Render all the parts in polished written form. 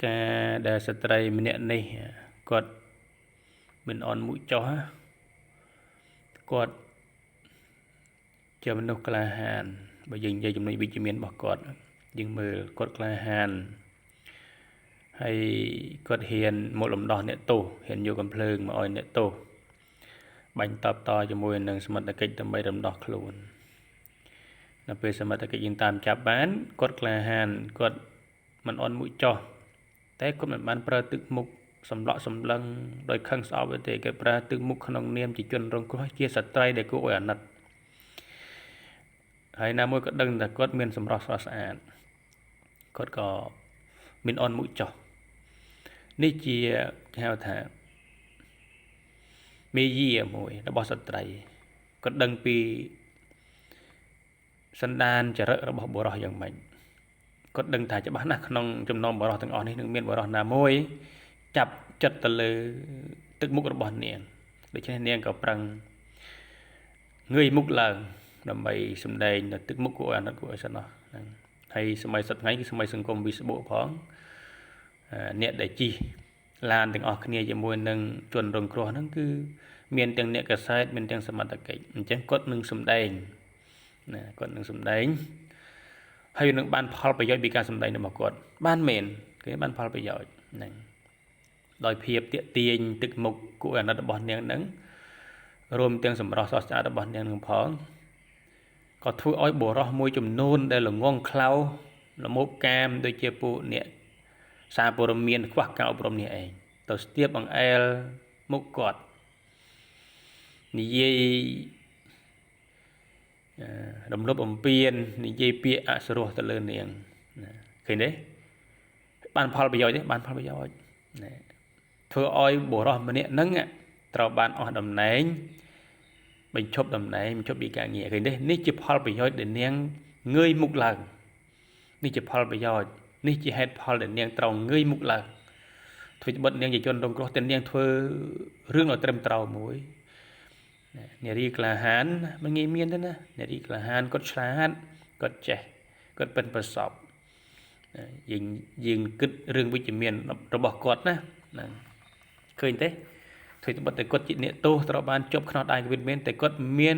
ការដែលស្ត្រីម្នាក់នេះគាត់មិនអន់មុខចោះគាត់ជាមនុស្សក្លាហានបើយើងនិយាយចំណុចវិជ្ជមានរបស់គាត់យើងមើលគាត់ក្លាហានហើយគាត់ហ៊ានមកលំដោះអ្នកទោសហ៊ានយកកំភ្លើងមកឲ្យអ្នកទោសបាញ់តបតជាមួយនឹងសមត្ថកិច្ចដើម្បីរំដោះខ្លួននៅពេលសមត្ថកិច្ចយើងតាមចាប់បានគាត់ក្លាហានគាត់មិនអន់មុខចោះតែគាត់មិនបានប្រើទឹកមុខសម្លក់សម្លឹងដោយខឹងស្អប់ទេគេប្រើទឹកមុខក្នុងនាមជាជនរងគ្រោះជាស្ត្រីដែលគួរឲ្យអាណិតហើយណាមួយក៏ដឹងថាគាត់មានសម្រស់ស្រស់ស្អាតគាត់ក៏មានអន់មុខចោះនេះជាហៅថាមេយាមួយរបស់ស្ត្រីគាត់ដឹងពីសន្តានចរិតរបស់បុរសយ៉ាងម៉េចគាត់ដឹងថាច្បាស់ណាស់ក្នុងចំណោមបុរសទាំងអស់នេះនឹងមានបុរសណាមួយចាប់ចិត្តទៅលើទឹកមុខរបស់នាងដូច្នេះនាងក៏ប្រឹងងើយមុខឡើងដើម្បីសម្ដែងនៅទឹកមុខគួរអាណិតគួរឲ្យសិននោះហ្នឹងហើយសម័យសប្តាហ៍ថ្ងៃគឺសម័យសង្គម Facebook ផងអ្នកដែលជិះឡានទាំងអស់គ្នាជាមួយនឹងជនរងគ្រោះហ្នឹងគឺមានទាំងអ្នកកសែតមានទាំងសមត្ថកិច្ចអញ្ចឹងគាត់នឹងសម្ដែងណាគាត់នឹងសម្ដែងហើយនឹងបានផលប្រយោជន៍ពីការសម្ដែងរបស់គាត់បានមែនគេបានផលប្រយោជន៍ហ្នឹងដោយភាពទាក់ទាញទឹកមុខគួរអាណិតរបស់នាងហ្នឹងរួមទាំងសម្រស់ស្រស់ស្អាតរបស់នាងនឹងផងក៏ធ្វើឲ្យបុរសមួយចំនួនដែលល្ងងខ្លៅល្មោបកាមដូចជាពួកអ្នកសារព័ត៌មានខ្វះការអប់រំនេះឯងទៅស្ទាបអង្អែលមុខគាត់និយាយរំលោភបំពាននិយាយពាក្យអសុរោះទៅលើនាងណាឃើញទេបានផលប្រយោជន៍ទេបានផលប្រយោជន៍ណាធ្វើឲ្យបុរសម្នាក់ហ្នឹងត្រូវបានអស់តំណែងបញ្ឈប់តំណែងបញ្ឈប់ពីការងារឃើញទេនេះជាផលប្រយោជន៍ដែលនាងងើយមុខឡើងនេះជាផលប្រយោជន៍នេះជាហេតុផលដែលនាងត្រូវងើយមុខឡើងធ្វើត្បិតនាងជាជនរងគ្រោះតែនាងធ្វើរឿងឲ្យត្រឹមត្រូវមួយនារីក្លាហានមិនងាយមានទេណានារីក្លាហានគាត់ឆ្លាតគាត់ចេះគាត់ប៉ិនប្រសប់យើងគិតរឿងវិជ្ជមានរបស់គាត់ណាឃើញទេធ្វើត្បិតតែគាត់ជាអ្នកទោសត្រូវបានជាប់ខ្នោះដៃវិតមែនតែគាត់មាន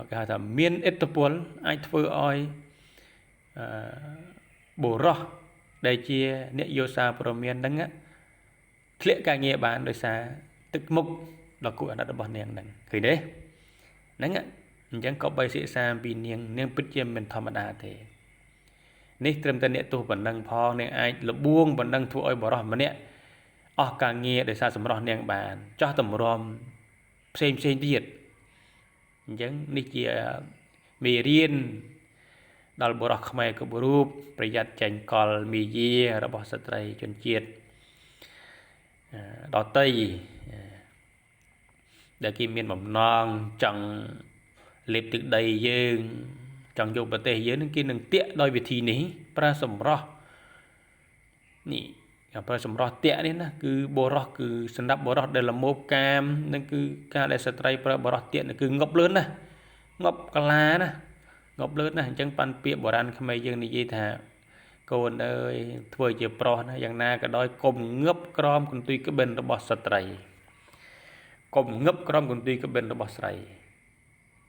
គេហៅថាមានឥទ្ធិពលអាចធ្វើឲ្យបុរសដែលជាអ្នកយោសារព័ត៌មានហ្នឹងធ្លាក់ការងារបានដោយសារទឹកមុខដ៏គួរអាណិតរបស់នាងហ្នឹងឃើញទេហ្នឹងអញ្ចឹងក៏បីសិក្សាពីនាងពិតជាមិនធម្មតាទេនេះត្រឹមតែអ្នកទោសប៉ុណ្ណឹងផងនាងអាចលបួងប៉ុណ្ណឹងធ្វើឲ្យបុរសម្នាក់អស់ការងារដោយសារសម្រស់នាងបានចោះតម្រាំផ្សេងទៀតអញ្ចឹងនេះជាមេរៀនដល់បុរសខ្មែរគ្រប់រូបប្រយ័ត្នចាញ់កលមេយារបស់ស្ត្រីជនជាតិដតីដែលគេមានបំណងចង់លេបទឹកដីយើងចង់យកប្រទេសយើងនឹងគេនឹងតាក់ដោយវិធីនេះប្រើសម្រស់នេះប្រើសម្រស់តាក់នេះណាគឺបុរសគឺសម្រាប់បុរសដែលល្មោបកាមនឹងគឺការដែលស្ត្រីប្រើបុរសតាក់គឺងប់លឿនណាងប់កាឡាណាងប់លឿនណាអញ្ចឹងប៉ាន់ពាក្យបុរាណខ្មែរយើងនិយាយថាកូនអើយធ្វើជាប្រុសណាយ៉ាងណាក៏ដោយកុំងឹបក្រោមកន្ទុយក្បិនរបស់ស្ត្រីកុំងឹបក្រោមកន្ទុយក្បិនរបស់ស្រី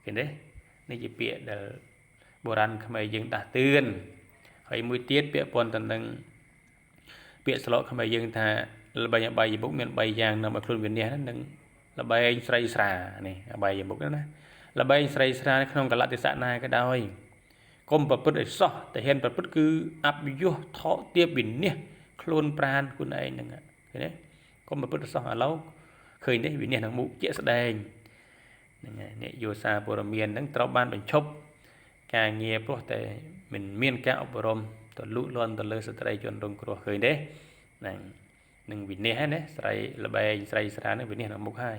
ឃើញទេនេះជាពាក្យដែលបុរាណខ្មែរយើងដាស់តឿនហើយមួយទៀតពាក្យប៉ុនទៅនឹងពាក្យស្លោកខ្មែរយើងថាល្បែងអបាយមុខមាន3យ៉ាងនាំឲ្យខ្លួនវិន័យនឹងល្បែងស្រីស្រានេះអបាយមុខណាល្បែងស្រីស្រាក្នុងកលតិសៈណាក៏ដោយកុំប្រព្រឹត្តឲ្យសោះតែហ៊ានប្រព្រឹត្តគឺអបយសថោកទាបវិន័យខ្លួនប្រានខ្លួនឯងហ្នឹងឃើញទេកុំប្រព្រឹត្តឲ្យសោះឥឡូវឃើញទេវិន័យនឹងមុខជាក់ស្ដែងហ្នឹងហើយអ្នកយោសារព័ត៌មានហ្នឹងត្រូវបានបញ្ឈប់ការងារព្រោះតែមិនមានការអប់រំទៅលូកលាន់ទៅលើស្ត្រីជនរងគ្រោះឃើញទេហ្នឹងនឹងវិន័យហ្នឹងណាស្រីល្បែងស្រីស្រានឹងវិន័យនឹងមុខហើយ